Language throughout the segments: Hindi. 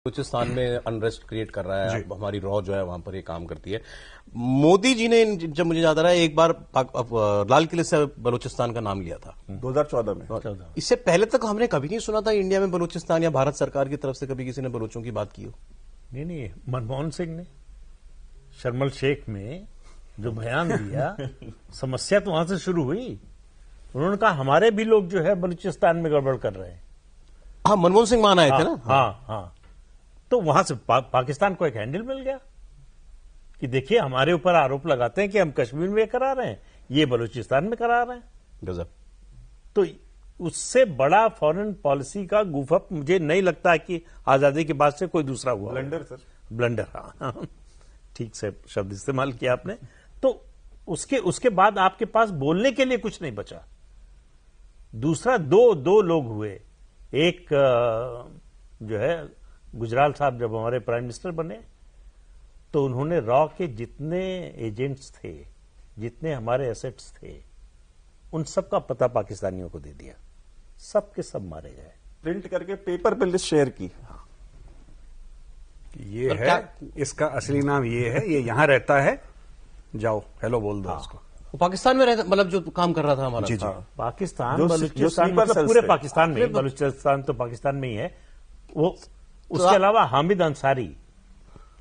बलूचिस्तान में अनरेस्ट क्रिएट कर रहा है, हमारी रॉ जो है वहां पर ये काम करती है। मोदी जी ने, जब मुझे याद आ रहा है, एक बार लाल किले से बलूचिस्तान का नाम लिया था 2014 में। इससे पहले तक हमने कभी नहीं सुना था इंडिया में बलूचिस्तान या भारत सरकार की तरफ से कभी किसी ने बलूचों की बात की हो। नहीं, मनमोहन सिंह ने शर्मल शेख में जो बयान दिया, समस्या तो वहां से शुरू हुई। उन्होंने कहा हमारे भी लोग जो है बलूचिस्तान में गड़बड़ कर रहे हैं। हाँ, मनमोहन सिंह मान आए थे ना। हाँ। तो वहां से पाकिस्तान को एक हैंडल मिल गया कि देखिए हमारे ऊपर आरोप लगाते हैं कि हम कश्मीर में करा रहे हैं, ये बलूचिस्तान में करा रहे हैं। गजब। तो उससे बड़ा फॉरेन पॉलिसी का गुफअप मुझे नहीं लगता कि आजादी के बाद से कोई दूसरा हुआ। Blunder sir, blunder. हाँ, ठीक से शब्द इस्तेमाल किया आपने। तो उसके बाद आपके पास बोलने के लिए कुछ नहीं बचा। दूसरा, दो लोग हुए। एक जो है गुजराल साहब जब हमारे प्राइम मिनिस्टर बने तो उन्होंने रॉ के जितने एजेंट्स थे, जितने हमारे एसेट्स थे, उन सब का पता पाकिस्तानियों को दे दिया। सब के सब मारे गए। प्रिंट करके पेपर पे लिस्ट शेयर की। ये है, इसका असली नाम ये है, ये यहां रहता है, जाओ हेलो बोल दो उसको। वो पाकिस्तान में रहता, मतलब जो काम कर रहा था हमारा। जी। पाकिस्तान, जो बलूचिस्तान, स्लीपर मतलब सेल्स पूरे थे। पाकिस्तान में, बलूचिस्तान तो पाकिस्तान में ही है वो। उसके अलावा हामिद अंसारी,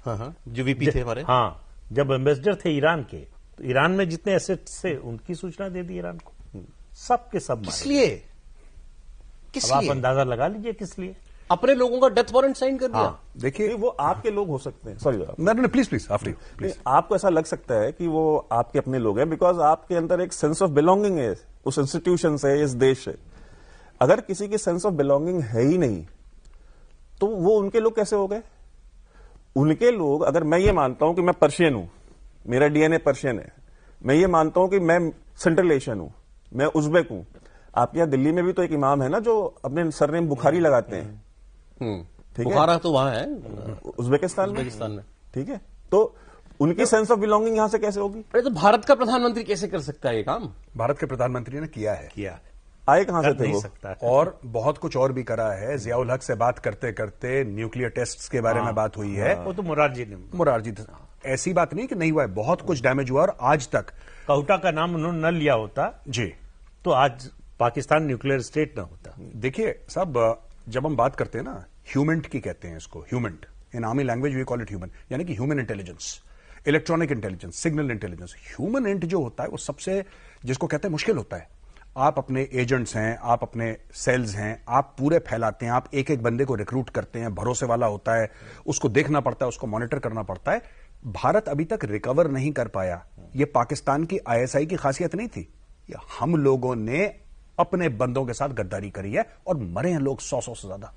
हाँ, जो वीपी थे हमारे। हाँ, जब एम्बेसडर थे ईरान के, तो ईरान में जितने एसेट्स थे उनकी सूचना दे दी ईरान को। सब के सब किस लिए? अब आप अंदाजा लगा लीजिए किस लिए। अपने लोगों का डेथ वारंट साइन कर दिया। देखिए, वो आपके लोग हो सकते हैं। सॉरी, नहीं, प्लीज आफ्टर यू प्लीज। आपको ऐसा लग सकता है कि वो आपके अपने लोग हैं बिकॉज आपके अंदर एक सेंस ऑफ बिलोंगिंग है उस इंस्टीट्यूशन से, इस देश से। अगर किसी की सेंस ऑफ बिलोंगिंग है ही नहीं तो वो उनके लोग कैसे हो गए? उनके लोग, अगर मैं ये मानता हूं कि मैं पर्शियन हूं, मेरा डीएनए पर्शियन है, मैं ये मानता हूं कि मैं सेंट्रल एशियन हूं, मैं उज़्बेक हूं। आपके यहां दिल्ली में भी तो एक इमाम है ना जो अपने सरनेम बुखारी लगाते हैं। ठीक है, बुखारा तो वहां है, उज़्बेकिस्तान में। ठीक है, तो उनकी सेंस ऑफ बिलोंगिंग यहां से कैसे होगी? अरे तो भारत का प्रधानमंत्री कैसे कर सकता है ये काम? भारत के प्रधानमंत्री ने किया है। आए कहां से थे नहीं वो? सकता। और बहुत कुछ और भी करा है। जियाउल हक से बात करते करते न्यूक्लियर टेस्ट्स के बारे में बात हुई है। वो तो मुरारजी ने। ऐसी बात नहीं कि नहीं हुआ है, बहुत कुछ डैमेज हुआ। और आज तक कहूटा का नाम उन्होंने न लिया होता जी तो आज पाकिस्तान न्यूक्लियर स्टेट न होता। देखिए साहब, जब हम बात करते हैं ना, ह्यूमेंट की कहते हैं इसको, humint in army language we call it human, यानी कि human intelligence, electronic intelligence, signal intelligence. Humint जो होता है वो सबसे, जिसको कहते हैं, मुश्किल होता है। आप अपने एजेंट्स हैं, आप अपने सेल्स हैं, आप पूरे फैलाते हैं, आप एक एक बंदे को रिक्रूट करते हैं, भरोसे वाला होता है, उसको देखना पड़ता है, उसको मॉनिटर करना पड़ता है। भारत अभी तक रिकवर नहीं कर पाया। ये पाकिस्तान की आईएसआई की खासियत नहीं थी, ये हम लोगों ने अपने बंदों के साथ गद्दारी करी है और मरे हैं लोग, 100 से ज्यादा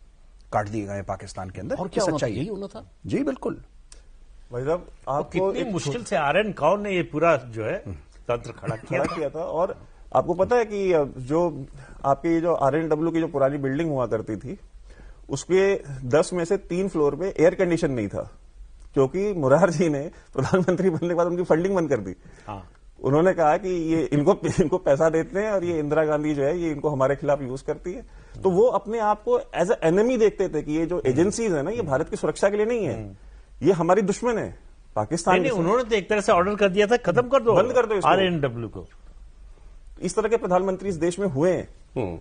काट दिए गए पाकिस्तान के अंदर। और क्या सच्चाई यही होना था? जी बिल्कुल। भाई साहब, आपको कितनी मुश्किल से आरएन कौर ने ये पूरा जो है तंत्र खड़ा किया था। और आपको पता है कि जो आपकी जो RNW की जो पुरानी बिल्डिंग हुआ करती थी, उसके 10 में से 3 फ्लोर पे एयर कंडीशन नहीं था, क्योंकि मुरारजी ने प्रधानमंत्री बनने के बाद उनकी फंडिंग बंद कर दी। उन्होंने कहा कि ये इनको पैसा देते हैं और ये इंदिरा गांधी जो है ये इनको हमारे खिलाफ यूज करती है। तो वो अपने आप को एज ए एनिमी देखते थे कि ये जो एजेंसीज है ना, ये भारत की सुरक्षा के लिए नहीं है, ये हमारी दुश्मन है पाकिस्तान। नहीं, उन्होंने तो एक तरह से ऑर्डर कर दिया था, खत्म कर दो, बंद कर दो RNW को। इस तरह के प्रधानमंत्री इस देश में हुए हैं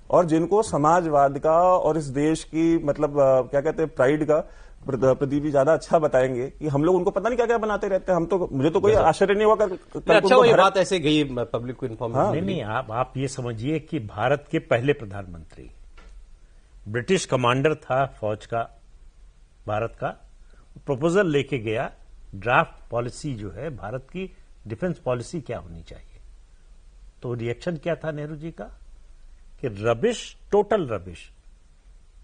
और जिनको समाजवाद का और इस देश की मतलब क्या कहते हैं प्राइड का प्रदीप जी ज्यादा अच्छा बताएंगे कि हम लोग उनको पता नहीं क्या क्या बनाते रहते हैं। हम तो, मुझे तो कोई आश्चर्य नहीं हुआ। अच्छा, ये बात ऐसे गई पब्लिक को इन्फॉर्मेशन। नहीं, आप ये समझिए कि भारत के पहले प्रधानमंत्री, ब्रिटिश कमांडर था फौज का भारत का, प्रपोजल लेके गया, ड्राफ्ट पॉलिसी जो है भारत की डिफेंस पॉलिसी क्या होनी चाहिए। तो रिएक्शन क्या था नेहरू जी का कि रबिश, टोटल रबिश,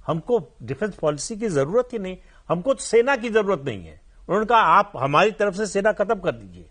हमको डिफेंस पॉलिसी की जरूरत ही नहीं, हमको सेना की जरूरत नहीं है। उन्होंने कहा आप हमारी तरफ से सेना खत्म कर दीजिए,